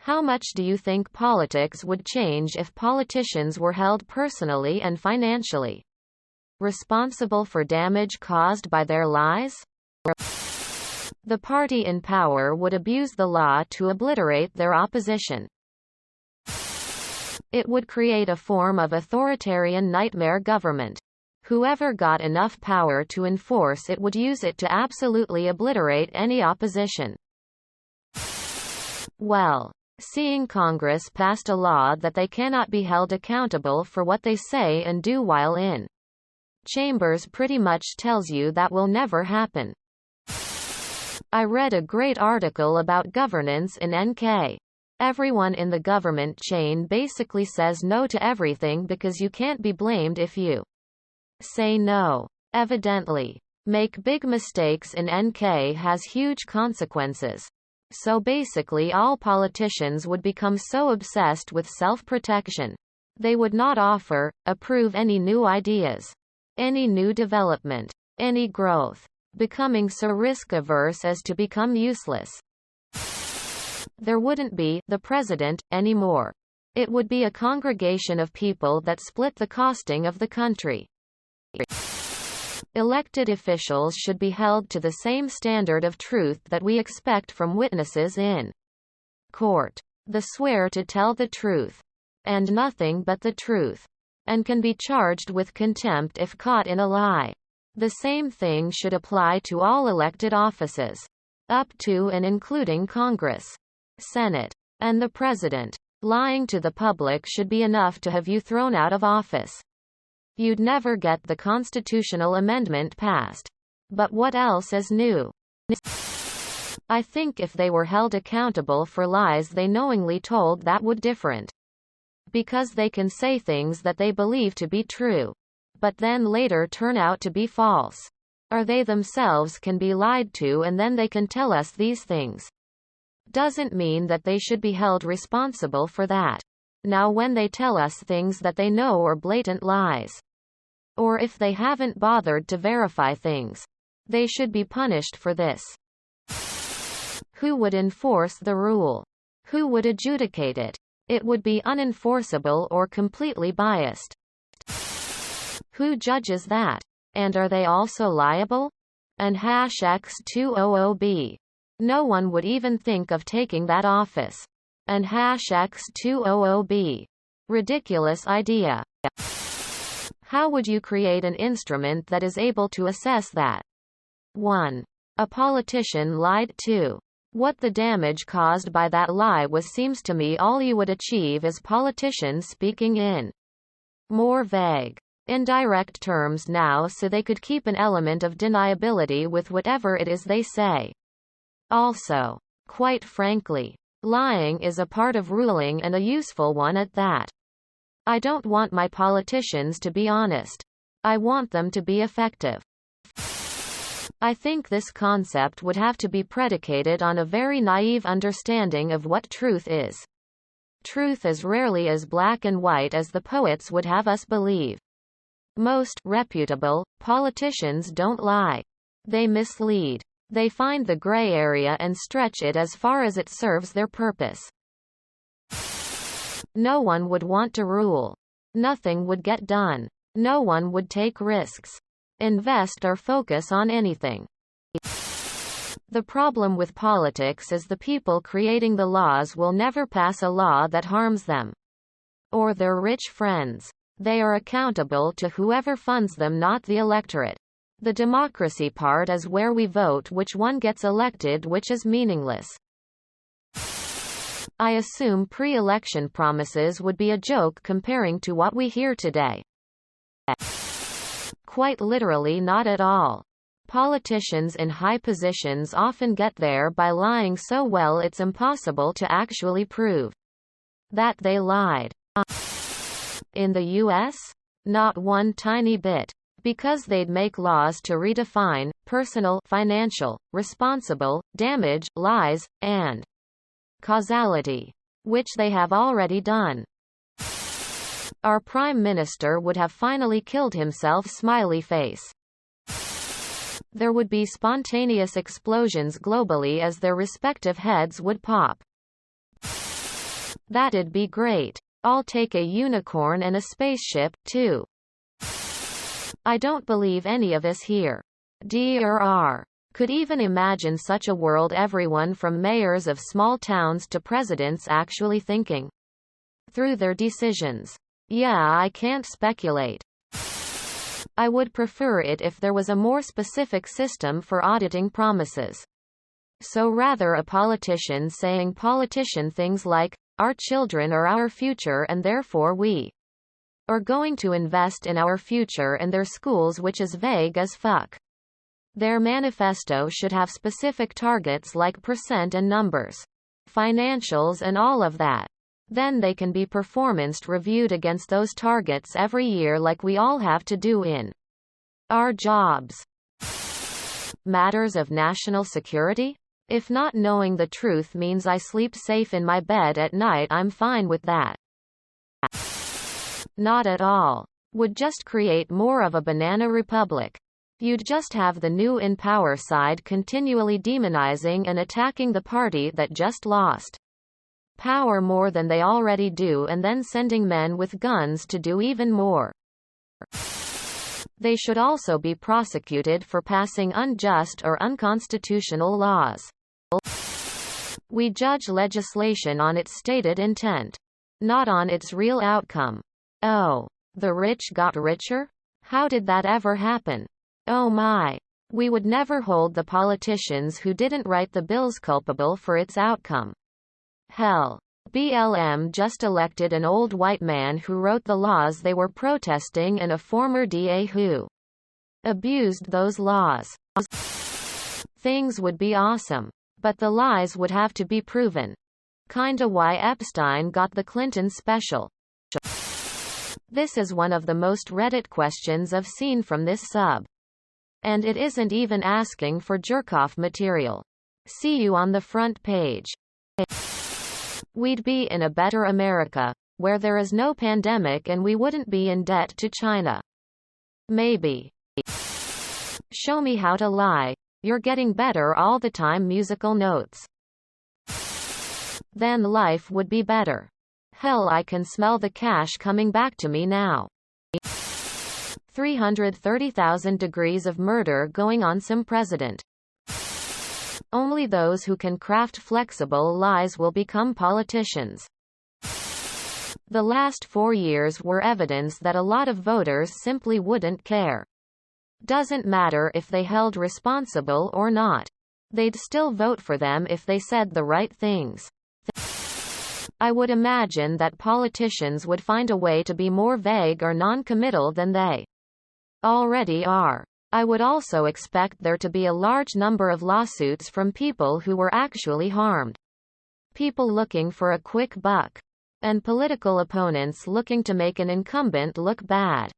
How much do you think politics would change if politicians were held personally and financially responsible for damage caused by their lies? The party in power would abuse the law to obliterate their opposition. It would create a form of authoritarian nightmare government. Whoever got enough power to enforce it would use it to absolutely obliterate any opposition. Well, seeing Congress passed a law that they cannot be held accountable for what they say and do while in chambers pretty much tells you that will never happen. I read a great article about governance in NK. Everyone in the government chain basically says no to everything because you can't be blamed if you say no. Evidently, make big mistakes in NK has huge consequences. So basically all politicians would become so obsessed with self-protection. They would not offer, approve any new ideas, any new development, any growth, becoming so risk-averse as to become useless. There wouldn't be the president anymore. It would be a congregation of people that split the costing of the country. Elected officials should be held to the same standard of truth that we expect from witnesses in court. They swear to tell the truth and nothing but the truth, and can be charged with contempt if caught in a lie. The same thing should apply to all elected offices, up to and including Congress, Senate, and the President. Lying to the public should be enough to have you thrown out of office. You'd never get the constitutional amendment passed. But what else is new? I think if they were held accountable for lies they knowingly told, that would different. Because they can say things that they believe to be true, but then later turn out to be false. Or they themselves can be lied to and then they can tell us these things. Doesn't mean that they should be held responsible for that. Now when they tell us things that they know are blatant lies, or if they haven't bothered to verify things, they should be punished for this. Who would enforce the rule? Who would adjudicate it? It would be unenforceable or completely biased. Who judges that? And are they also liable? And #X200B. No one would even think of taking that office. And #X200B. Ridiculous idea. How would you create an instrument that is able to assess that? 1. A politician lied. 2. What the damage caused by that lie was. Seems to me all you would achieve is politicians speaking in more vague, indirect terms now so they could keep an element of deniability with whatever it is they say. Also, quite frankly, lying is a part of ruling and a useful one at that. I don't want my politicians to be honest. I want them to be effective. I think this concept would have to be predicated on a very naive understanding of what truth is. Truth is rarely as black and white as the poets would have us believe. Most reputable politicians don't lie. They mislead. They find the gray area and stretch it as far as it serves their purpose. No one would want to rule. Nothing would get done. No one would take risks, invest or focus on anything. The problem with politics is the people creating the laws will never pass a law that harms them or their rich friends. They are accountable to whoever funds them, not the electorate. The democracy part is where we vote which one gets elected, which is meaningless. I assume pre-election promises would be a joke comparing to what we hear today. Quite literally not at all. Politicians in high positions often get there by lying so well it's impossible to actually prove that they lied. In the US? Not one tiny bit. Because they'd make laws to redefine personal, financial, responsible, damage, lies, and causality, which they have already done. Our Prime Minister would have finally killed himself, smiley face. There would be spontaneous explosions globally as their respective heads would pop. That'd be great. I'll take a unicorn and a spaceship, too. I don't believe any of us here. Dr. Could even imagine such a world, everyone from mayors of small towns to presidents actually thinking through their decisions. Yeah, I can't speculate. I would prefer it if there was a more specific system for auditing promises. So rather a politician saying politician things like, our children are our future and therefore we are going to invest in our future and their schools, which is vague as fuck. Their manifesto should have specific targets like percent and numbers, financials and all of that. Then they can be performance reviewed against those targets every year like we all have to do in our jobs. Matters of national security? If not knowing the truth means I sleep safe in my bed at night, I'm fine with that. Not at all. Would just create more of a banana republic. You'd just have the new in power side continually demonizing and attacking the party that just lost power more than they already do, and then sending men with guns to do even more. They should also be prosecuted for passing unjust or unconstitutional laws. We judge legislation on its stated intent, not on its real outcome. Oh, the rich got richer? How did that ever happen? Oh my. We would never hold the politicians who didn't write the bills culpable for its outcome. Hell. BLM just elected an old white man who wrote the laws they were protesting and a former DA who abused those laws. Things would be awesome. But the lies would have to be proven. Kinda why Epstein got the Clinton special. This is one of the most Reddit questions I've seen from this sub. And it isn't even asking for jerk-off material. See you on the front page. We'd be in a better America, where there is no pandemic and we wouldn't be in debt to China. Maybe. Show me how to lie. You're getting better all the time. Musical notes. Then life would be better. Hell, I can smell the cash coming back to me now. 330,000 degrees of murder going on. Some president. Only those who can craft flexible lies will become politicians. The last 4 years were evidence that a lot of voters simply wouldn't care. Doesn't matter if they held responsible or not. They'd still vote for them if they said the right things. I would imagine that politicians would find a way to be more vague or non-committal than they already are. I would also expect there to be a large number of lawsuits from people who were actually harmed. People looking for a quick buck. And political opponents looking to make an incumbent look bad.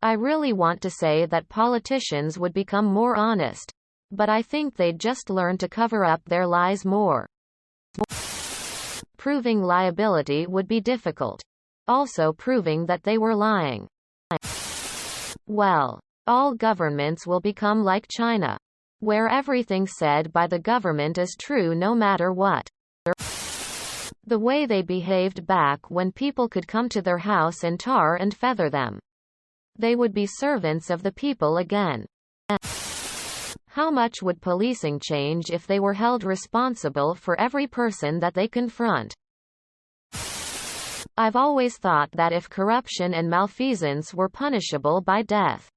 I really want to say that politicians would become more honest. But I think they'd just learn to cover up their lies more. Proving liability would be difficult. Also proving that they were lying. Well, all governments will become like China, where everything said by the government is true no matter what. The way they behaved back when people could come to their house and tar and feather them. They would be servants of the people again. How much would policing change if they were held responsible for every person that they confront? I've always thought that if corruption and malfeasance were punishable by death,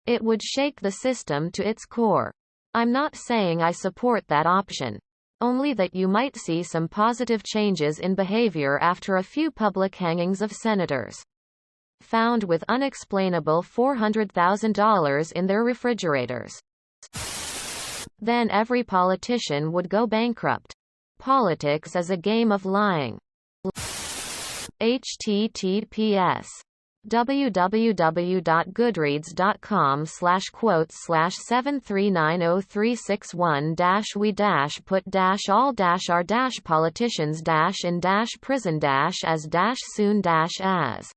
it would shake the system to its core. I'm not saying I support that option. Only that you might see some positive changes in behavior after a few public hangings of senators found with unexplainable $400,000 in their refrigerators. Then every politician would go bankrupt. Politics is a game of lying. https www.goodreads.com/7390361-we-put-all-our-politicians-in-prison-as-soon-as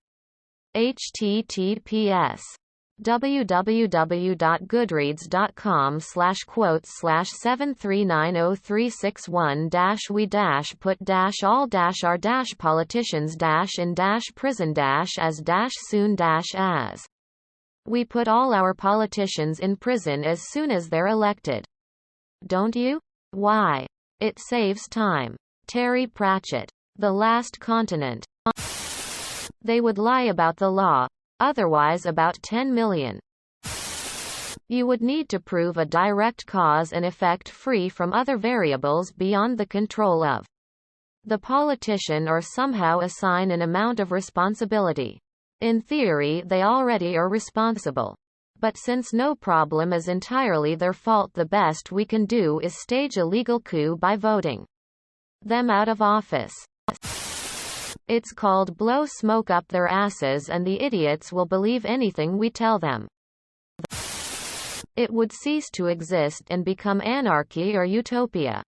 https www.goodreads.com/7390361-we put -all-our-prison-as. We put all our politicians in prison as soon as they're elected. Don't you? Why? It saves time. Terry Pratchett. The Last Continent. They would lie about the law, otherwise about 10 million. You would need to prove a direct cause and effect free from other variables beyond the control of the politician, or somehow assign an amount of responsibility. In theory, they already are responsible. But since no problem is entirely their fault, the best we can do is stage a legal coup by voting them out of office. It's called blow smoke up their asses, and the idiots will believe anything we tell them. It would cease to exist and become anarchy or utopia.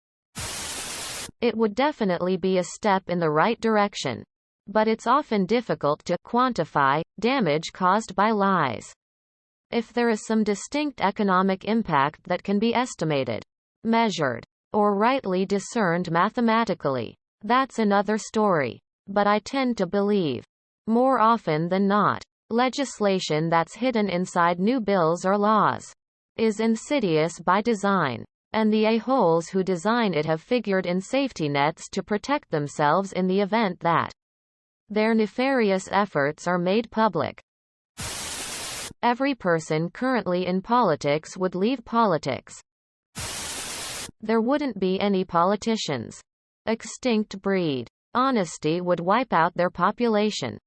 It would definitely be a step in the right direction. But it's often difficult to quantify damage caused by lies. If there is some distinct economic impact that can be estimated, measured, or rightly discerned mathematically, that's another story. But I tend to believe, more often than not, legislation that's hidden inside new bills or laws is insidious by design, and the a-holes who design it have figured in safety nets to protect themselves in the event that their nefarious efforts are made public. Every person currently in politics would leave politics. There wouldn't be any politicians. Extinct breed. Honesty would wipe out their population.